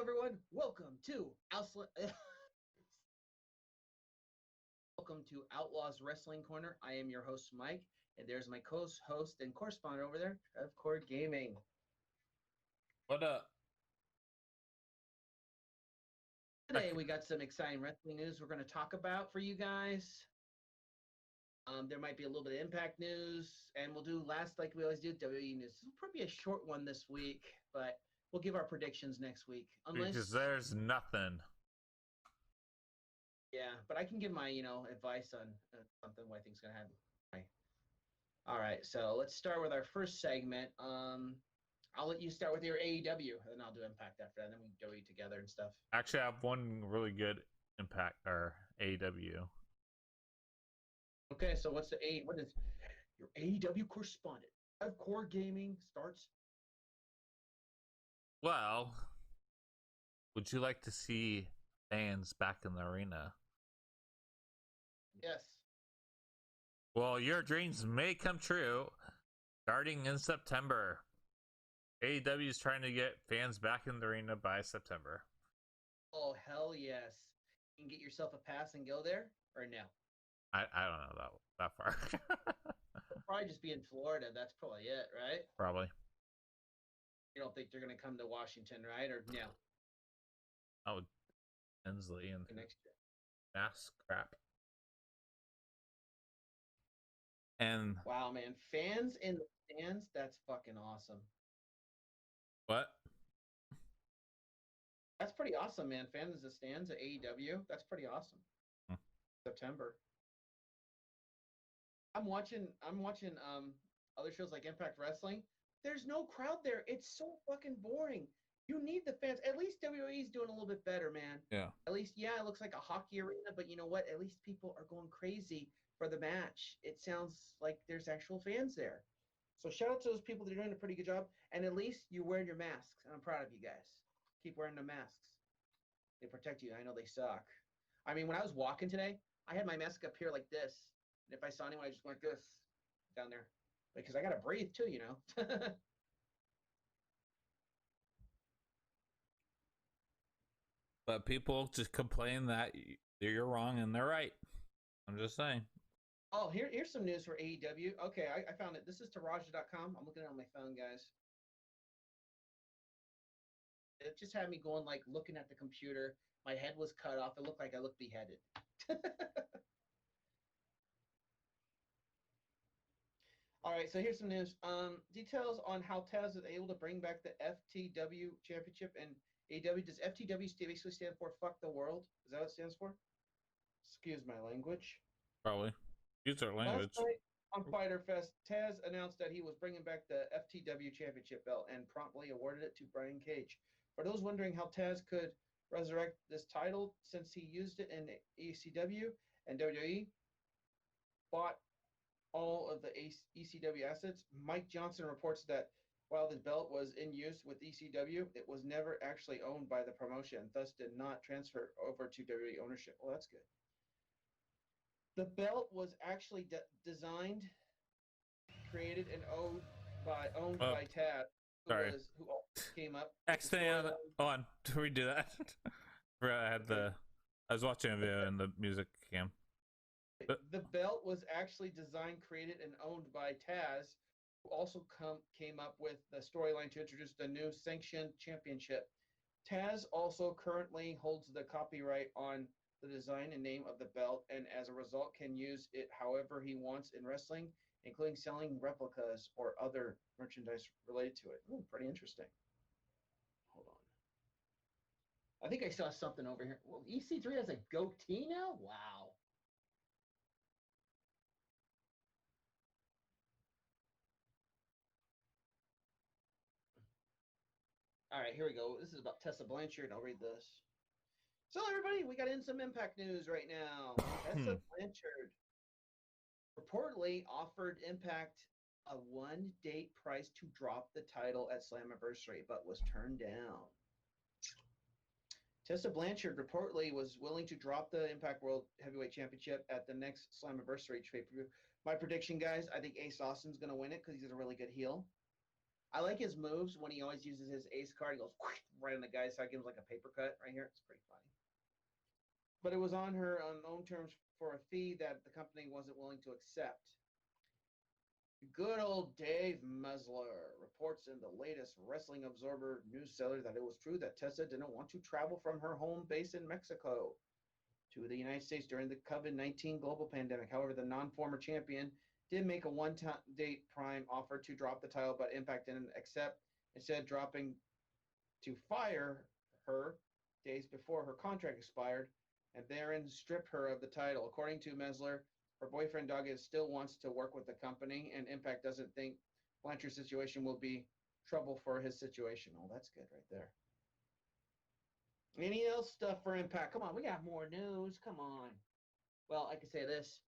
everyone. Welcome to Outlaws Wrestling Corner. I am your host, Mike, and there's my co-host and correspondent over there, of Core Gaming. What up? Today we got some exciting wrestling news we're going to talk about for you guys. There might be a little bit of Impact news, and we'll do last like we always do, WWE news. This will probably be a short one this week, but we'll give our predictions next week. Because there's nothing. Yeah, but I can give my, advice on something what I think's going to happen. All right, so let's start with our first segment. I'll let you start with your AEW, and I'll do Impact after that, and then we can go eat together and stuff. Actually, I have one really good Impact or AEW. Okay, so what is your AEW correspondent? Core Gaming starts. Well, would you like to see fans back in the arena? Yes. Well, your dreams may come true. Starting in September, AEW is trying to get fans back in the arena by September. Oh, hell yes. You can get yourself a pass and go there, or no? I don't know that far. It'll probably just be in Florida. That's probably it, right? Probably. You don't think they're going to come to Washington, right? Or no? Oh, Hensley and next year. Mass crap. And wow, man, fans in the stands, that's fucking awesome. What? That's pretty awesome, man. Fans in the stands at AEW, that's pretty awesome. September. I'm watching other shows like Impact Wrestling. There's no crowd there. It's so fucking boring. You need the fans. At least WWE's doing a little bit better, man. Yeah. At least, yeah, it looks like a hockey arena, but you know what? At least people are going crazy for the match. It sounds like there's actual fans there. So shout out to those people that are doing a pretty good job. And at least you're wearing your masks. And I'm proud of you guys. Keep wearing the masks. They protect you. I know they suck. I mean, when I was walking today, I had my mask up here like this. And if I saw anyone, I just went like this down there. Because I got to breathe too, you know. But people just complain that you're wrong and they're right. I'm just saying. Oh, here's some news for AEW. Okay, I found it. This is Taraja.com. I'm looking at it on my phone, guys. It just had me going, like, looking at the computer. My head was cut off. It looked like I looked beheaded. All right, so here's some news. Details on how Taz is able to bring back the FTW Championship and AEW. Does FTW basically stand for Fuck the World? Is that what it stands for? Excuse my language. Probably. Use our language. Last night on Fyter Fest, Taz announced that he was bringing back the FTW Championship belt and promptly awarded it to Brian Cage. For those wondering how Taz could resurrect this title since he used it in ECW and WWE, bought all of the ECW assets, Mike Johnson reports that while the belt was in use with ECW, it was never actually owned by the promotion, thus did not transfer over to WWE ownership. Well, that's good. The belt was actually designed, created, and owned by Taz, who came up. Hold on. Do we do that? I was watching a video in the music cam. The belt was actually designed, created, and owned by Taz, who also came up with the storyline to introduce the new Sanctioned Championship. Taz also currently holds the copyright on the design and name of the belt, and as a result can use it however he wants in wrestling, including selling replicas or other merchandise related to it. Ooh, pretty interesting. Hold on. I think I saw something over here. Well, EC3 has a goatee now? Wow. All right, here we go. This is about Tessa Blanchard. I'll read this. So, everybody, we got in some Impact news right now. Tessa Blanchard reportedly offered Impact a one-date price to drop the title at Slammiversary, but was turned down. Tessa Blanchard reportedly was willing to drop the Impact World Heavyweight Championship at the next Slammiversary pay-per-view. My prediction, guys, I think Ace Austin's going to win it because he's a really good heel. I like his moves when he always uses his ace card. He goes right on the guy's side, gives him like a paper cut right here. It's pretty funny. But it was on her own terms for a fee that the company wasn't willing to accept. Good old Dave Mesler reports in the latest Wrestling Observer newsletter that it was true that Tessa didn't want to travel from her home base in Mexico to the United States during the COVID-19 global pandemic. However, the non-former champion did make a one-date prime offer to drop the title, but Impact didn't accept, instead dropping to fire her days before her contract expired, and therein stripped her of the title. According to Mesler, her boyfriend Doggett still wants to work with the company, and Impact doesn't think Blanchard's situation will be trouble for his situation. Oh, that's good right there. Any else stuff for Impact? Come on, we got more news. Come on. Well, I can say this.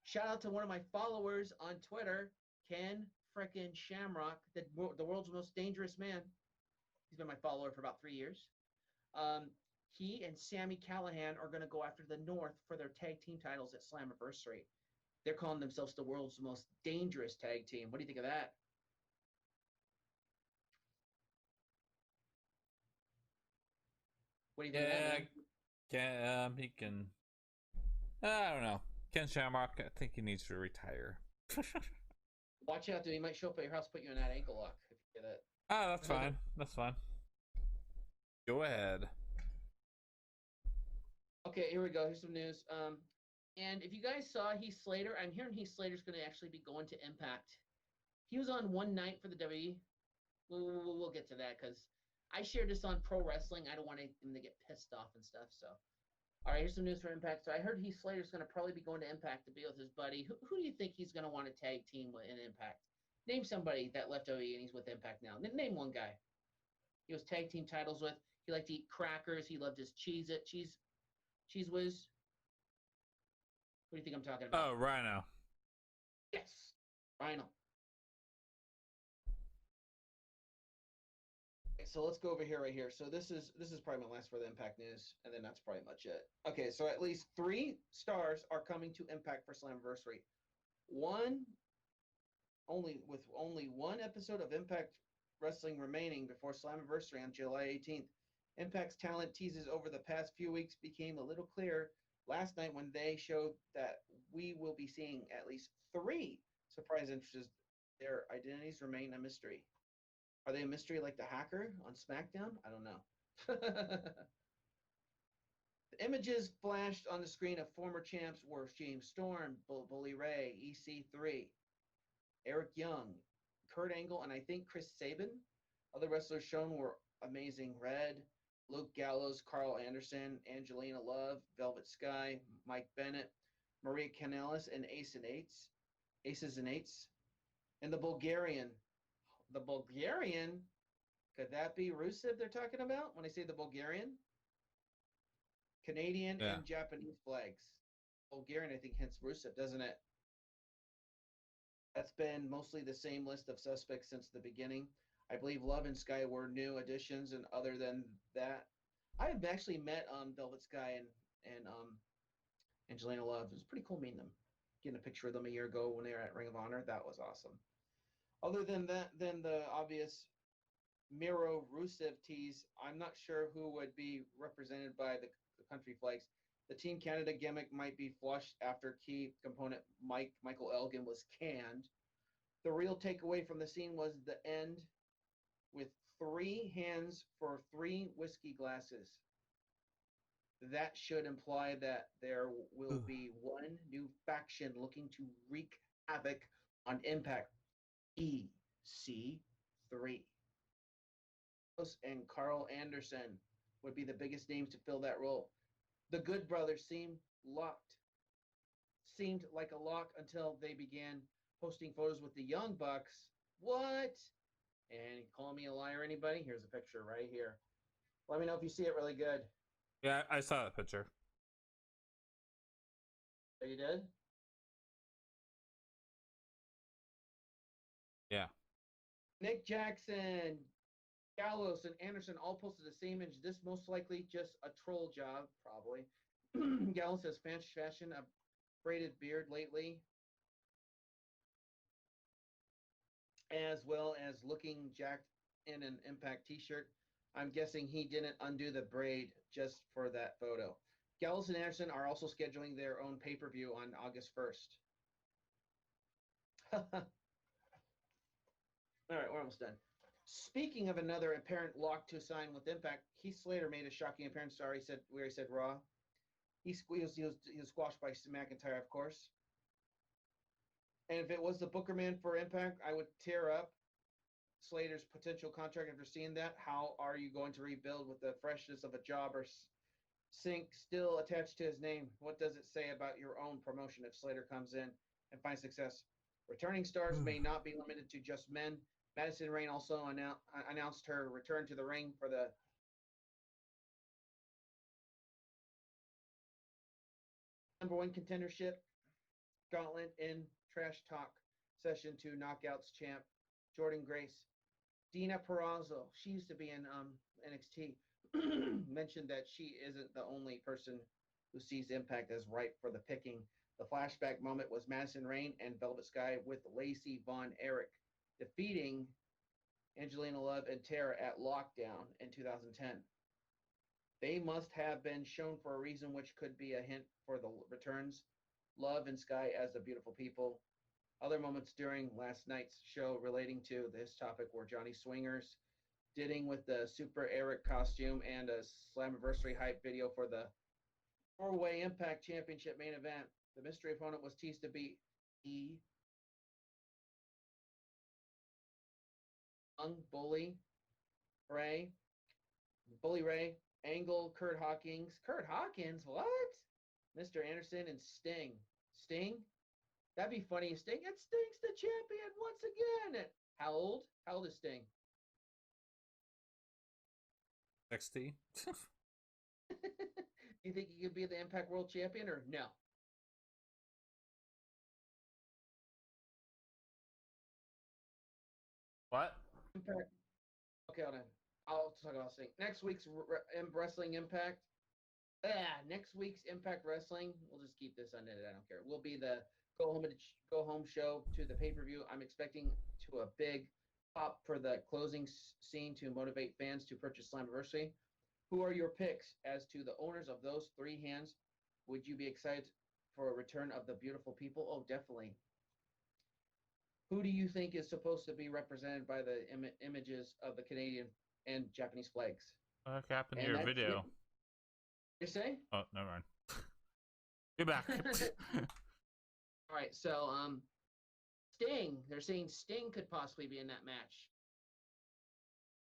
Shout out to one of my followers on Twitter, Ken frickin' Shamrock, the world's most dangerous man. He's been my follower for about 3 years. He and Sami Callihan are going to go after the North for their tag team titles at Slammiversary. They're calling themselves the world's most dangerous tag team. What do you think of that? What do you think of that, man? He can. I don't know. Ken Shamrock, I think he needs to retire. Watch out, dude. He might show up at your house, put you in that ankle lock if you get it. Oh, that's fine. That's fine. Go ahead. Okay, here we go. Here's some news. And if you guys saw Heath Slater, I'm hearing Heath Slater's going to actually be going to Impact. He was on one night for the WWE. We'll get to that because I shared this on Pro Wrestling. I don't want him to get pissed off and stuff. So, all right, here's some news for Impact. So I heard Heath Slater's going to probably be going to Impact to be with his buddy. Who do you think he's going to want to tag team with in Impact? Name somebody that left WWE and he's with Impact now. Name one guy. He was tag team titles with. He liked to eat crackers. He loved his Cheez Whiz. What do you think I'm talking about? Oh, Rhino. Yes, Rhino. Okay, so let's go over here right here. So this is probably my last for the Impact news, and then that's probably much it. Okay, so at least 3 stars are coming to Impact for Slammiversary. Only one episode of Impact Wrestling remaining before Slammiversary on July 18th. Impact's talent teases over the past few weeks became a little clearer last night when they showed that we will be seeing at least 3 surprise entrances. Their identities remain a mystery. Are they a mystery like the hacker on SmackDown? I don't know. The images flashed on the screen of former champs were James Storm, Bully Ray, EC3, Eric Young, Kurt Angle, and I think Chris Sabin. Other wrestlers shown were Amazing Red, Luke Gallows, Carl Anderson, Angelina Love, Velvet Sky, Mike Bennett, Maria Kanellis, and Aces and Eights. And the Bulgarian, could that be Rusev they're talking about when I say the Bulgarian? Canadian and Japanese flags. Bulgarian, I think, hence Rusev, doesn't it? That's been mostly the same list of suspects since the beginning. I believe Love and Sky were new additions, and other than that, I have actually met Velvet Sky and Angelina Love. It was pretty cool meeting them. Getting a picture of them a year ago when they were at Ring of Honor. That was awesome. Other than that, than the obvious Miro Rusev tease, I'm not sure who would be represented by the country flags. The Team Canada gimmick might be flushed after key component Michael Elgin was canned. The real takeaway from the scene was the end with 3 hands for 3 whiskey glasses. That should imply that there will be one new faction looking to wreak havoc on Impact. EC3. And Carl Anderson would be the biggest names to fill that role. The Good Brothers seemed like a lock until they began posting photos with the Young Bucks. What? And call me a liar, anybody? Here's a picture right here. Let me know if you see it really good. Yeah, I saw that picture. Oh, you did? Yeah. Nick Jackson, Gallows, and Anderson all posted the same image. This most likely just a troll job, probably. Gallows has fashioned a braided beard lately. as well as looking jacked in an Impact t-shirt. I'm guessing he didn't undo the braid just for that photo. Gallows and Anderson are also scheduling their own pay-per-view on August 1st. All right, we're almost done. Speaking of another apparent lock to sign with Impact, Heath Slater made a shocking appearance. Sorry, he said Raw. He was squashed by McIntyre, of course. And if it was the Booker man for Impact, I would tear up Slater's potential contract after seeing that. How are you going to rebuild with the freshness of a jobber sink still attached to his name? What does it say about your own promotion if Slater comes in and finds success? Returning stars may not be limited to just men. Madison Rayne also announced her return to the ring for the #1 contendership gauntlet in Trash Talk session to Knockouts champ Jordan Grace. Dina Purrazzo, she used to be in NXT, mentioned that she isn't the only person who sees Impact as ripe for the picking. The flashback moment was Madison Rayne and Velvet Sky with Lacey Von Erich defeating Angelina Love and Tara at Lockdown in 2010. They must have been shown for a reason, which could be a hint for the returns. Love and Sky as the beautiful people. Other moments during last night's show relating to this topic were Johnny Swingers ditting with the Super Eric costume and a Slammiversary hype video for the four-way Impact Championship main event. The mystery opponent was teased to be Bully Ray, Angle, Kurt Hawkins. Kurt Hawkins, what? Mr. Anderson and Sting. Sting? That'd be funny. Sting. And Sting's the champion once again. How old? How old is Sting? XT. You think he could be the Impact World Champion or no? What? Impact. Okay, hold on. I'll talk about Sting. Next week's Wrestling Impact. Next week's Impact Wrestling. We'll just keep this unedited. I don't care. Will be the go home show to the pay-per-view. I'm expecting to a big pop for the closing scene to motivate fans to purchase Slammiversary. Who are your picks as to the owners of those three hands? Would you be excited for a return of the beautiful people? Oh, definitely. Who do you think is supposed to be represented by the images of the Canadian and Japanese flags? What happened to your video? You say? Oh, never mind. Be back. All right, so Sting. They're saying Sting could possibly be in that match.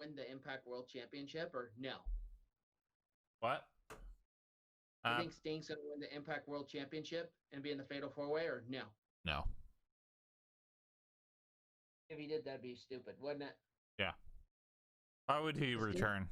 Win the Impact World Championship or no? What? You think Sting's going to win the Impact World Championship and be in the Fatal 4-Way or no? No. If he did, that'd be stupid, wouldn't it? Yeah. Why would he return?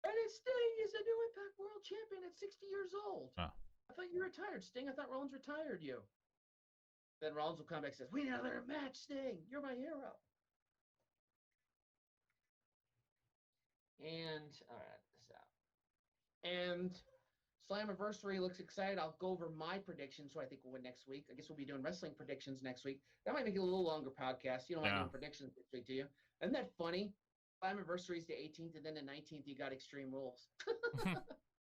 And Sting is the new Impact World Champion at 60 years old. Oh. I thought you retired, Sting. I thought Rollins retired you. Then Rollins will come back and says, "We need another match, Sting. You're my hero." And all right, this out. And Slammiversary looks excited. I'll go over my predictions, so I think we'll win next week. I guess we'll be doing wrestling predictions next week. That might make it a little longer podcast. You don't like doing predictions next week, do you? Isn't that funny? Slammiversary is the 18th, and then the 19th you got Extreme Rules.